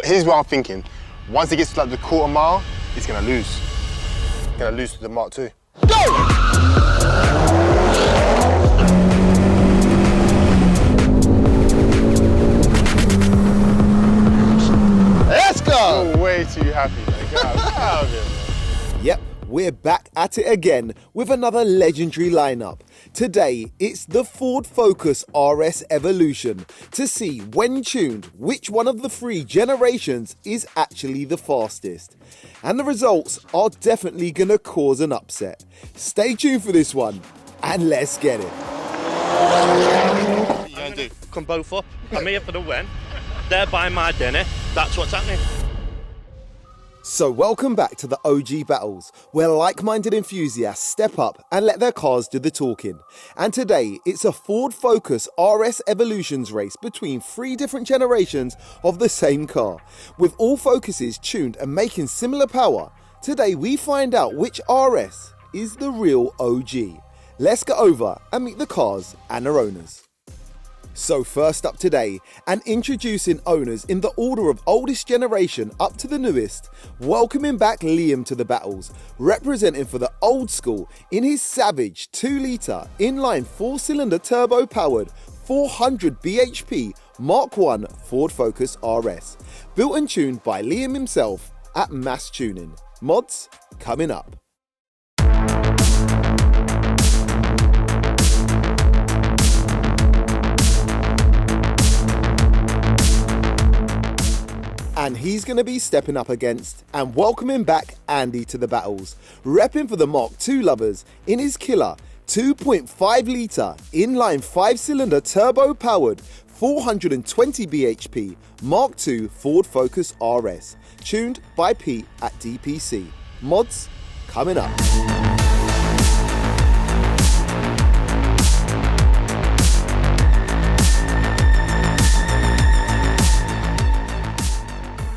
Here's what I'm thinking. Once he gets to like the quarter mile, he's gonna lose. He's gonna lose to the Mark II. Let's go! You're way too happy, man. Get out of here, man. Yep, we're back at it again with another legendary lineup. Today, it's the Ford Focus RS Evolution to see, when tuned, which one of the three generations is actually the fastest. And the results are definitely going to cause an upset. Stay tuned for this one, and let's get it. What you gonna do? Come both up. I'm here for the win. They're buying my dinner. That's what's happening. So welcome back to the OG Battles, where like-minded enthusiasts step up and let their cars do the talking. And today, it's a Ford Focus RS Evolutions race between three different generations of the same car. With all Focuses tuned and making similar power, today we find out which RS is the real OG. Let's go over and meet the cars and their owners. So first up today, and introducing owners in the order of oldest generation up to the newest, welcoming back Liam to the battles, representing for the old school in his Savage 2-litre inline 4-cylinder turbo-powered 400 bhp Mark I Ford Focus RS, built and tuned by Liam himself at Mass Tuning. Mods coming up. And he's going to be stepping up against and welcoming back Andy to the battles, repping for the Mark II lovers in his killer 2.5 litre inline 5-cylinder turbo-powered 420 bhp Mark II Ford Focus RS, tuned by Pete at DPC. Mods coming up.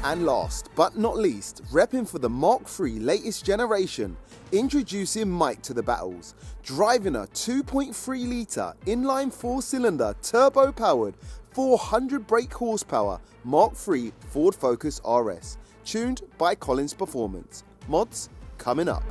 And last but not least, repping for the Mark III latest generation, introducing Mike to the battles, driving a 2.3 litre inline 4-cylinder turbo-powered 400 brake horsepower Mark III Ford Focus RS, tuned by Collins Performance. Mods coming up.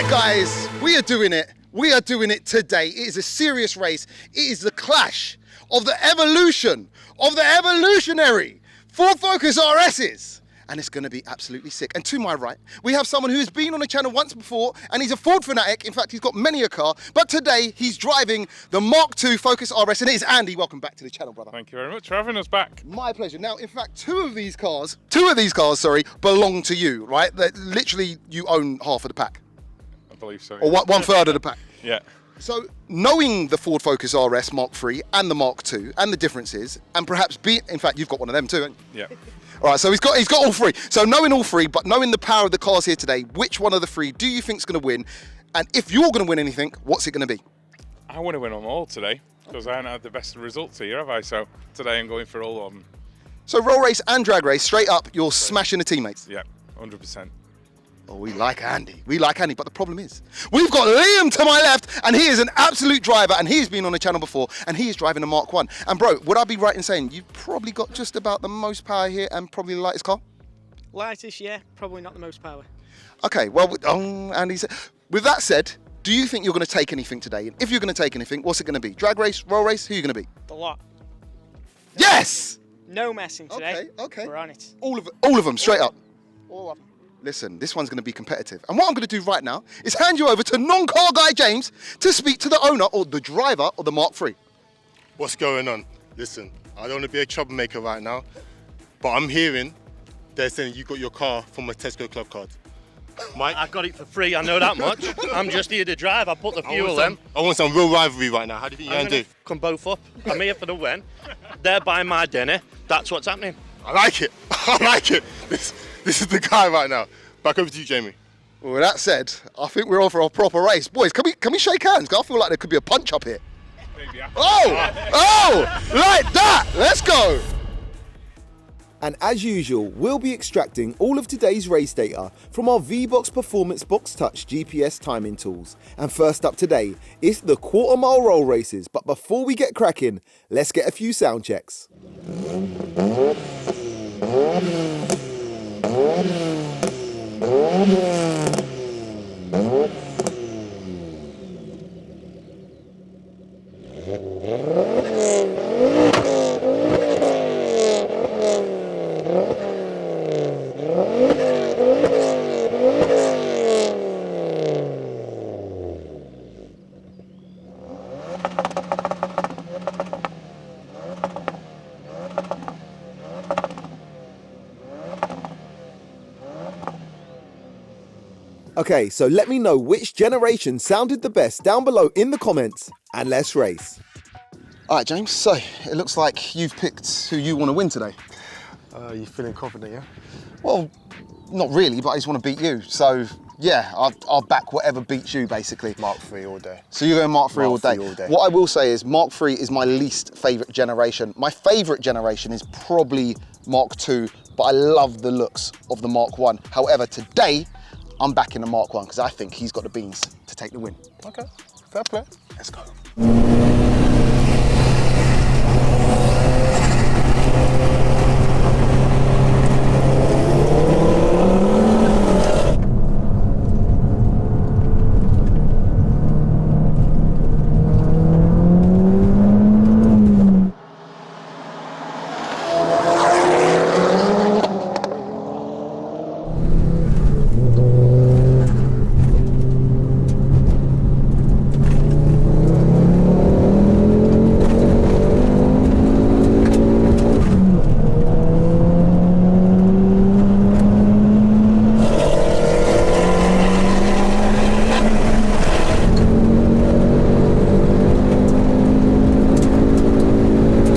Guys, we are doing it. We are doing it today. It is a serious race. It is the clash of the evolution of the evolutionary Ford Focus RSs. And it's going to be absolutely sick. And to my right, we have someone who has been on the channel once before, and he's a Ford fanatic. In fact, he's got many a car. But today, he's driving the Mark II Focus RS, and it is Andy. Welcome back to the channel, brother. Thank you very much for having us back. My pleasure. Now, in fact, two of these cars, belong to you, right? That literally, you own half of the pack. I believe so. Or one third of the pack. Yeah. So, knowing the Ford Focus RS Mark III and the Mark II and the differences, and perhaps in fact, you've got one of them too, haven't you? Yeah. All right, so he's got all three. So, knowing all three, but knowing the power of the cars here today, which one of the three do you think's going to win? And if you're going to win anything, what's it going to be? I want to win them all today because I haven't had the best results here, have I? So today I'm going for all of them. So, roll race and drag race, straight up, you're smashing the teammates. Yeah, 100%. Oh, we like Andy. We like Andy, but the problem is, we've got Liam to my left, and he is an absolute driver, and he's been on the channel before, and he is driving a Mark I. And bro, would I be right in saying you've probably got just about the most power here and probably the lightest car? Lightest, yeah, probably not the most power. Okay, well, Andy, with that said, do you think you're going to take anything today? And if you're going to take anything, what's it going to be? Drag race, roll race, who are you going to be? The lot. Yes! No messing today. Okay. We're on it. All of them, straight up. All of them. Listen, this one's going to be competitive. And what I'm going to do right now is hand you over to non-car guy James to speak to the owner or the driver of the Mark III. What's going on? Listen, I don't want to be a troublemaker right now, but I'm hearing they're saying you got your car from a Tesco club card. Mike? I got it for free, I know that much. I'm just here to drive, I put the fuel in. I want some real rivalry right now. How do you think you're I'm going to gonna do? come both up. I'm here for the win. They're buying my dinner. That's what's happening. I like it. I like it. This is the guy right now. Back over to you, Jamie. Well, with that said, I think we're on for a proper race. Boys, can we shake hands? 'Cause I feel like there could be a punch up here. Maybe Oh, like that. Let's go. And as usual, we'll be extracting all of today's race data from our VBox Performance Box Touch GPS timing tools. And first up today is the quarter mile roll races. But before we get cracking, let's get a few sound checks. Okay, so let me know which generation sounded the best down below in the comments, and let's race. All right, James, so it looks like you've picked who you want to win today. You feeling confident, yeah? Well, not really, but I just want to beat you. So, yeah, I'll back whatever beats you, basically. Mark 3 all day. So you're going Mark 3 all Mark day. 3 all day. What I will say is Mark 3 is my least favourite generation. My favourite generation is probably Mark 2, but I love the looks of the Mark 1. However, today, I'm backing the Mark 1 because I think he's got the beans to take the win. Okay, fair play. Let's go.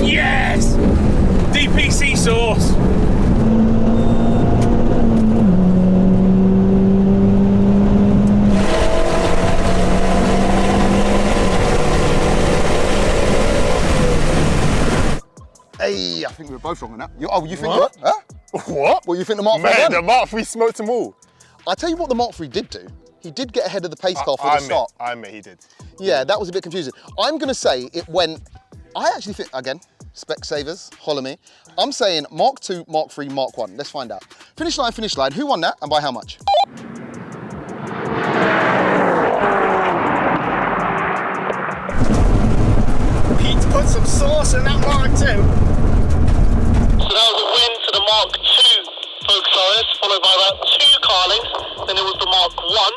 Yes! DPC sauce! Hey, I think we were both wrong on that. You think What? Huh? What? Well, you think the Mark 3 Man, won? the Mark 3 smoked them all. I'll tell you what the Mark 3 did do. He did get ahead of the pace car for the start. I admit he did. Yeah, that was a bit confusing. I'm going to say it went, I actually think, again, Specsavers, holler me. I'm saying Mark 2, Mark 3, Mark 1. Let's find out. Finish line, finish line. Who won that and by how much? Pete put some sauce in that Mark 2. So that was a win for the Mark 2 Volkswagen, followed by about 2 Carlings, then it was the Mark 1,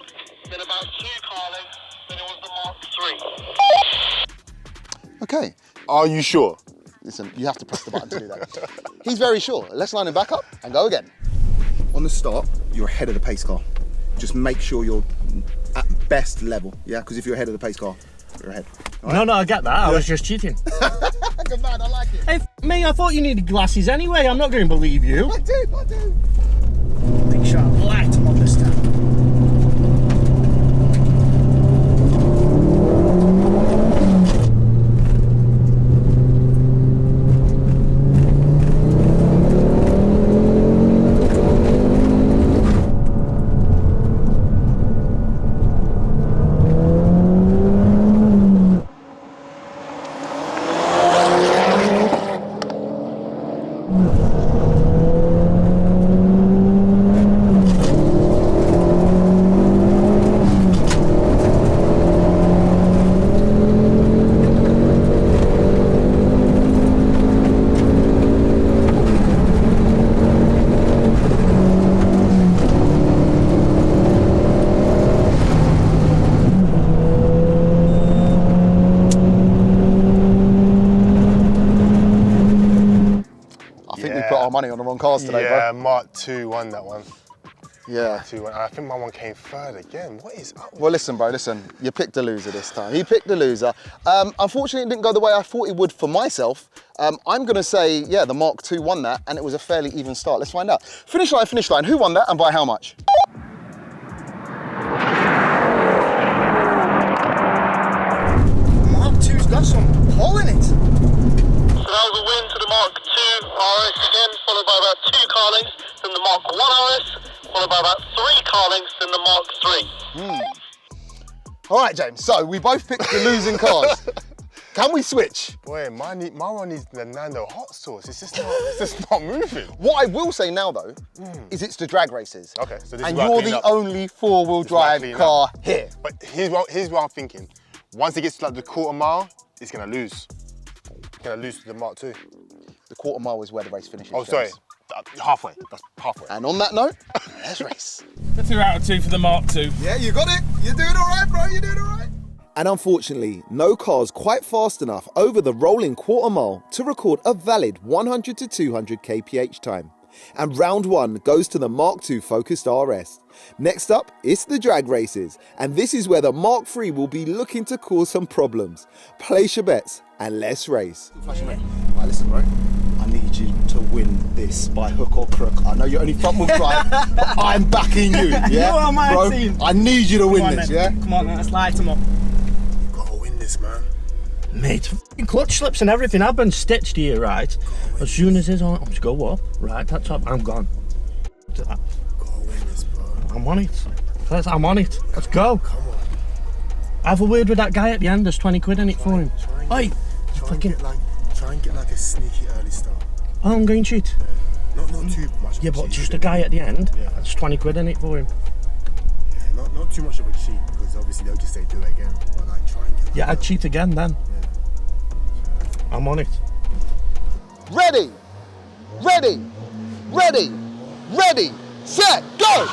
then about 2 Carlings, then it was the Mark 3. Okay. Are you sure? Listen, you have to press the button to do that. He's very sure. Let's line him back up and go again. On the start, you're ahead of the pace car. Just make sure you're at best level, yeah? Because if you're ahead of the pace car, you're ahead. No, I get that. I was just cheating. Good man, I like it. Hey, me, I thought you needed glasses anyway. I'm not going to believe you. I do. Make sure I'm light on this time. I think we put our money on the wrong cars today, Yeah, bro. Mark 2 won that one. Yeah. I think my one came third again. What is up? Well, listen, bro, listen. You picked a loser this time. He picked a loser. Unfortunately, it didn't go the way I thought it would for myself. I'm going to say, yeah, the Mark II won that, and it was a fairly even start. Let's find out. Finish line. Who won that and by how much? Mark II's got some pull in it. So that was a win to the Mark II RS again, followed by about 2 car lengths, then the Mark I RS, followed by about 3 car lengths, then the Mark III. All right, James. So we both picked the losing cars. Can we switch? Boy, my one needs the Nando hot sauce. It's just not moving. What I will say now, though, is it's the drag races. Okay, so this and is where I you're clean the up. only four-wheel This is where I drive clean car up. here. But here's what I'm thinking. Once it gets to like the quarter mile, it's gonna lose. It's gonna lose to the Mark II. The quarter mile is where the race finishes. Oh, sorry. James. Halfway. That's halfway. And on that note, let's race. 2 out of 2 for the Mark II. Yeah, you got it. You're doing all right, bro. You're doing all right. And unfortunately, no cars quite fast enough over the rolling quarter mile to record a valid 100 to 200 kph time. And round 1 goes to the Mark II Focused RS. Next up, it's the drag races, and this is where the Mark III will be looking to cause some problems. Place your bets and let's race. Right, listen, bro. I need you to win this by hook or crook. I know you're only front wheel drive, but I'm backing you. Yeah, You are my bro, team. I need you to win Come on, this. then. Yeah. Come on, then, let's light them up. You gotta win this, man. Mate, f***ing clutch slips and everything. I've been stitched here, right? As soon as it's on, just go up, right, that's up, I'm gone. Gotta win this, bro. I'm on it. I'm on it. Let's go. Come on. Have a word with that guy at the end. There's 20 quid in it for him. Oi, fucking. Try and get like a sneaky early start. Oh, I'm going cheat. Not too much. Yeah, but just a guy at the end. Yeah. There's 20 quid in it for him. Yeah, not too much of a cheat because obviously they'll just say do it again. But like try and get. Like Yeah, I'd cheat again then. I'm on it. Ready, set, go!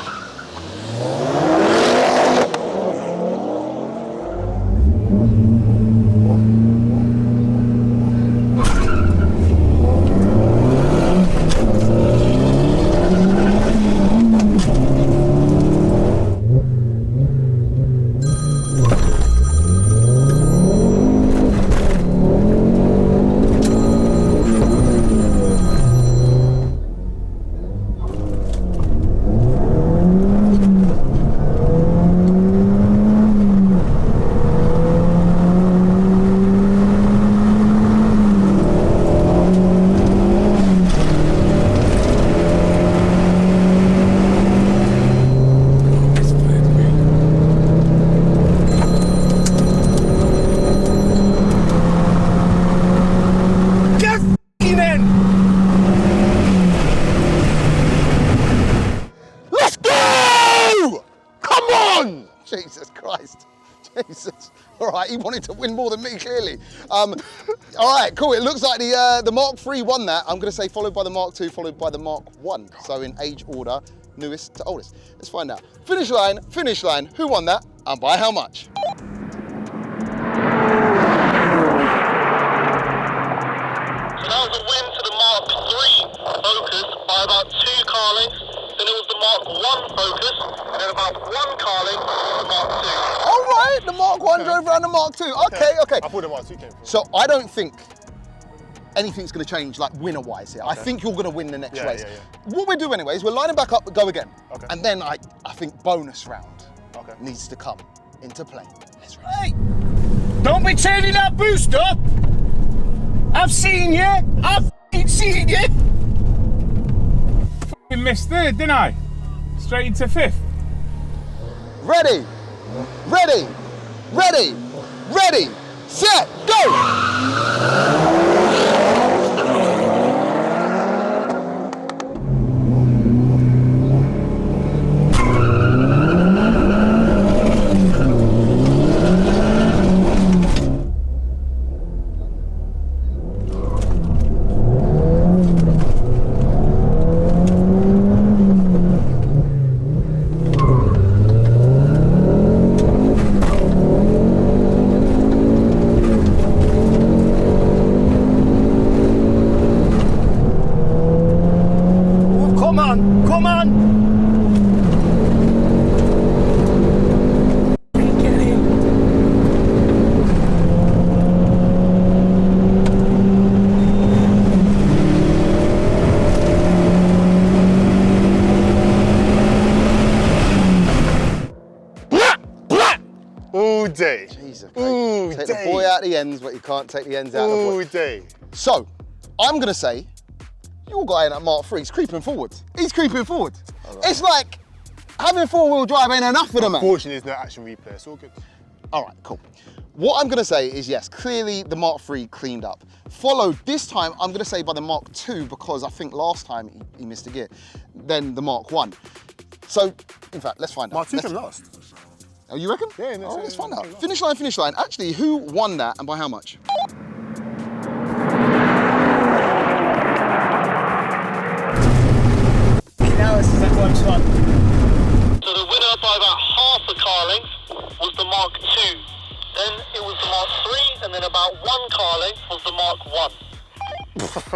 Get f***ing in! Let's go! Come on! Jesus Christ. Jesus. All right, he wanted to win more than me, clearly. All right, cool. It looks like the Mark III won that. I'm going to say followed by the Mark II, followed by the Mark I. So in age order, newest to oldest. Let's find out. Finish line. Who won that and by how much? So that was a win to the Mark III Focus by about 2 car lengths. Then it was the Mark I Focus, and then about 1 car length was the Mark II. All right, the Mark I drove around the Mark II. Okay. I thought the Mark II came from. So I don't think anything's going to change, like winner-wise here. I think you're going to win the next race. Yeah. What we do anyways, we're lining back up, go again. Okay. And then I think bonus round Okay. needs to come into play. Let's race. Hey! Don't be turning that boost up! I've seen you! I've f***ing seen you! I missed third, didn't I? Straight into 5th. Ready, set, go! take the day. boy out the ends, but you can't take the ends out of the boy. All day. So, I'm gonna say, your guy in that Mark III is creeping forward. He's creeping forward. It's like having four-wheel drive ain't enough for the man. Fortunately, there's no action replay. It's all good. All right, cool. What I'm gonna say is yes, clearly the Mark III cleaned up. Followed this time, I'm gonna say by the Mark II because I think last time he missed a gear. Then the Mark I. So, in fact, let's find out. Mark II came last. Oh, you reckon? Yeah, no, All right, let's find out. yeah. Finish line. Actually, who won that and by how much? Now this is a close one. So the winner by about half a car length was the Mark II. Then it was the Mark III, and then about 1 car length was the Mark I.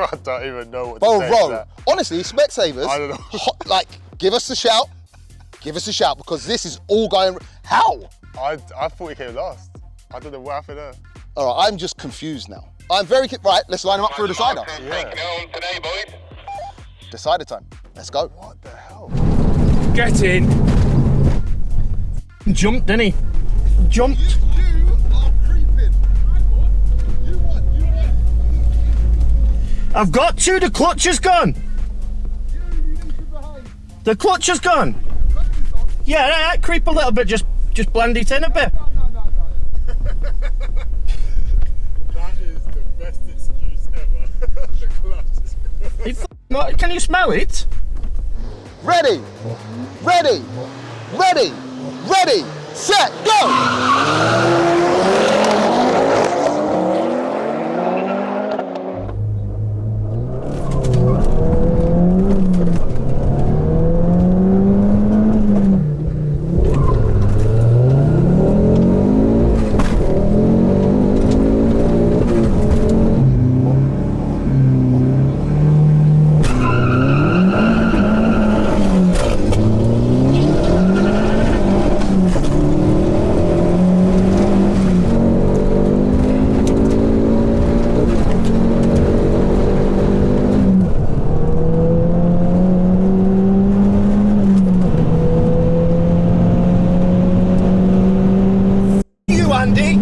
I don't even know what Bro, to say to that. honestly, Specsavers, I don't know. give us a shout. Give us a shout because this is all going. How? I thought he came last. I don't know what happened there. All right, I'm just confused now. I'm very right. Let's line them up for a decider. Taking home today, boys. Decider time. Let's go. What the hell? Get in. Jumped, didn't he? Jumped. You are creeping. You won. I've got to. The clutch is gone. The clutch is gone. Yeah, creep a little bit. Just blend it in a bit. That is the best excuse ever. The clutch is What, can you smell it? Ready, set, go! You, Andy.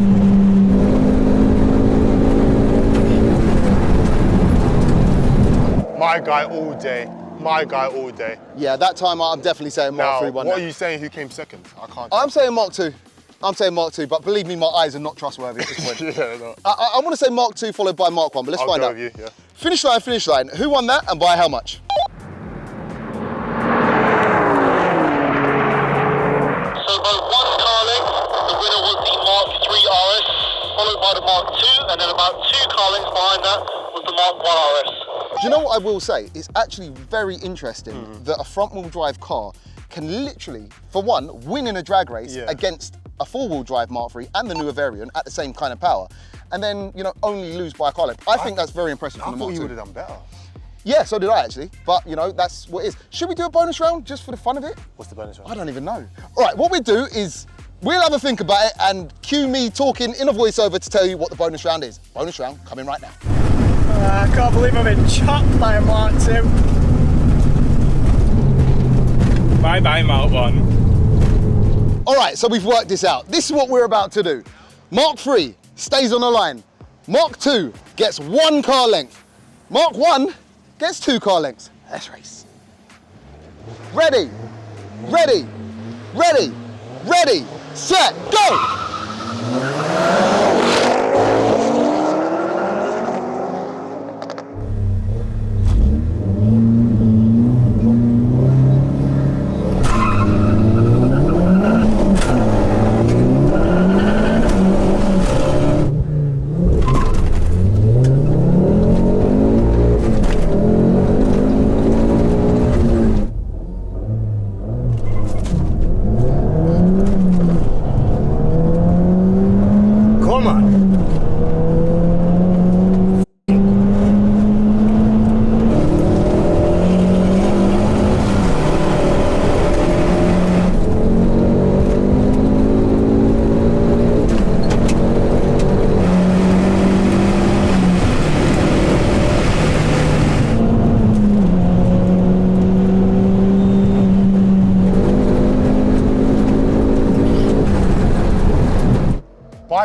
my guy all day. My guy all day. Yeah, that time I'm definitely saying Mark Now, III won what that. are you saying? Who came second? I can't. I'm saying Mark II. But believe me, my eyes are not trustworthy at this point. yeah, no. I want to say Mark II followed by Mark I, but let's I'll find go out. with you, yeah. Finish line. Who won that and by how much? So by 1 car length, the winner was the Mark III RS, followed by the Mark II, and then about 2 car lengths behind that was the Mark I RS. Do you know what I will say? It's actually very interesting that a front-wheel drive car can literally, for one, win in a drag race Yeah. against a four-wheel drive Mark III and the newer variant at the same kind of power, and then, you know, only lose by a car length. I think that's very impressive I from the thought Mark he II. would have done better. Yeah, so did I actually, but you know, that's what it is. Should we do a bonus round just for the fun of it? What's the bonus I round? don't even know. All right, what we do is we'll have a think about it and cue me talking in a voiceover to tell you what the bonus round is. Bonus round coming right now. I can't believe I've been chopped by a Mark II. Bye bye, Mark 1. All right, so we've worked this out. This is what we're about to do. Mark III stays on the line. Mark II gets 1 car length. Mark I gets 2 car lengths. Let's race. Ready, set, go!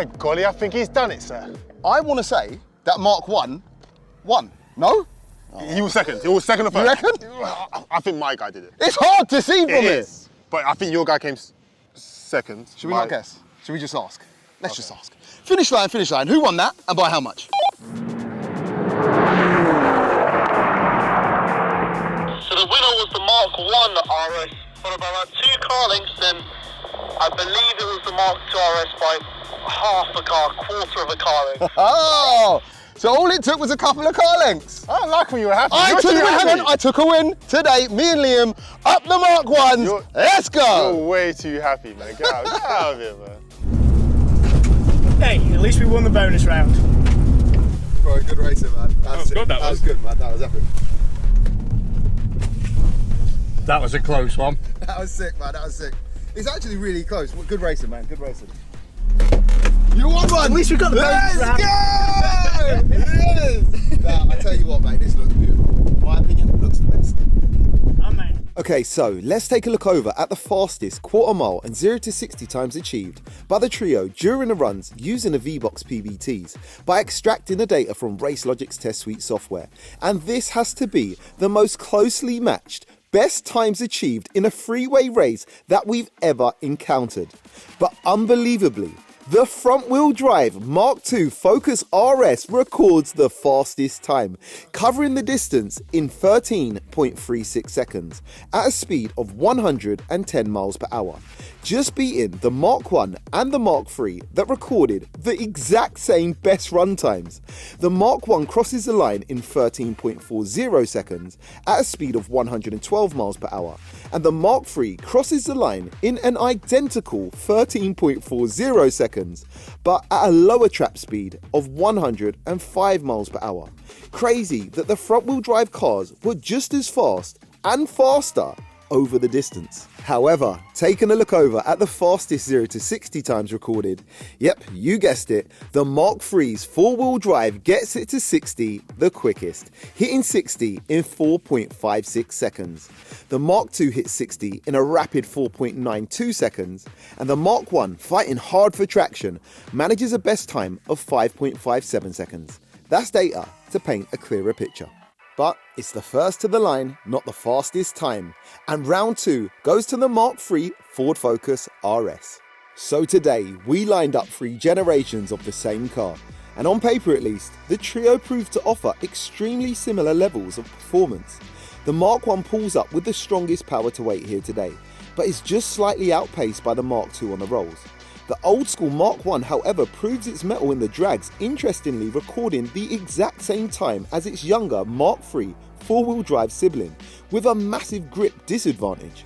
By golly, I think he's done it, sir. I want to say that Mark 1 won. No? He was second. He was second or You first. reckon? I think my guy did it. It's hard to see from It it. is. But I think your guy came second. Should we not guess? Should we just ask? Let's just ask. Finish line. Who won that and by how much? So the winner was the Mark 1 RS, followed by about 2 car lengths, then I believe it was the Mark 2 RS by half a car, quarter of a car length. Oh, so all it took was a couple of car lengths. I don't like when you were happy. I You're took too a win. happy. Hang on, I took a win today. Me and Liam up the Mark 1s. Let's go. You're way too happy, man. Get out of here, man. Hey, at least we won the bonus round. Bro, good racing, man. was good, that was. good, man. That was epic. That was a close one. That was sick, man. That was sick. It's actually really close. Good racing, man. Good racing. You won one! At least we got the bonus round. Yes! Now, I tell you what, mate, this looks beautiful. My opinion, it looks the best. Okay, so let's take a look over at the fastest quarter mile and 0 to 60 times achieved by the trio during the runs using the VBox PBTs by extracting the data from RaceLogic's Test Suite software. And this has to be the most closely matched best times achieved in a freeway race that we've ever encountered. But unbelievably, the front-wheel drive Mark II Focus RS records the fastest time, covering the distance in 13.36 seconds at a speed of 110 miles per hour, just beating the Mark I and the Mark III that recorded the exact same best run times. The Mark I crosses the line in 13.40 seconds at a speed of 112 miles per hour, and the Mark III crosses the line in an identical 13.40 seconds, but at a lower trap speed of 105 miles per hour. Crazy that the front-wheel drive cars were just as fast and faster over the distance. However, taking a look over at the fastest 0 to 60 times recorded, yep, you guessed it, the Mark III's four-wheel drive gets it to 60 the quickest, hitting 60 in 4.56 seconds. The Mark II hit 60 in a rapid 4.92 seconds, and the Mark I, fighting hard for traction, manages a best time of 5.57 seconds. That's data to paint a clearer picture. But it's the first to the line, not the fastest time. And round 2 goes to the Mark III Ford Focus RS. So today, we lined up 3 generations of the same car. And on paper at least, the trio proved to offer extremely similar levels of performance. The Mark I pulls up with the strongest power to weight here today, but is just slightly outpaced by the Mark II on the rolls. The old school Mark I, however, proves its mettle in the drags, interestingly recording the exact same time as its younger Mark III four-wheel drive sibling, with a massive grip disadvantage.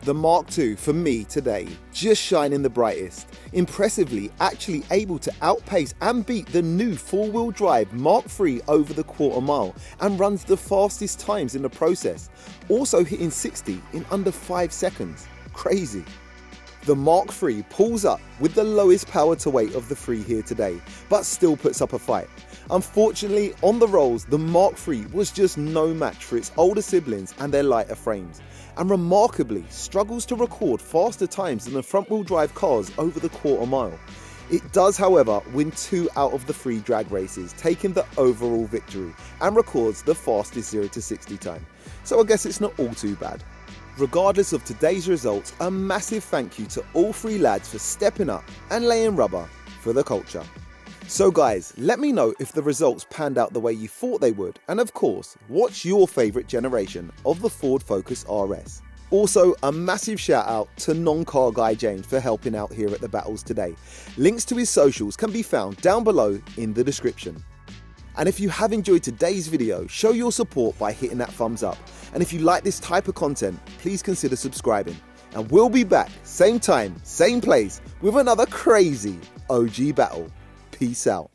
The Mark II, for me today, just shining the brightest, impressively actually able to outpace and beat the new four-wheel drive Mark III over the quarter mile, and runs the fastest times in the process, also hitting 60 in under 5 seconds. Crazy. The Mark III pulls up with the lowest power to weight of the 3 here today, but still puts up a fight. Unfortunately, on the rolls, the Mark III was just no match for its older siblings and their lighter frames, and remarkably struggles to record faster times than the front-wheel drive cars over the quarter mile. It does, however, win 2 out of the 3 drag races, taking the overall victory, and records the fastest 0 to 60 time. So I guess it's not all too bad. Regardless of today's results, a massive thank you to all 3 lads for stepping up and laying rubber for the culture. So guys, let me know if the results panned out the way you thought they would, and of course, what's your favourite generation of the Ford Focus RS? Also, a massive shout out to non-car guy James for helping out here at the battles today. Links to his socials can be found down below in the description. And if you have enjoyed today's video, show your support by hitting that thumbs up. And if you like this type of content, please consider subscribing. And we'll be back, same time, same place, with another crazy OG battle. Peace out.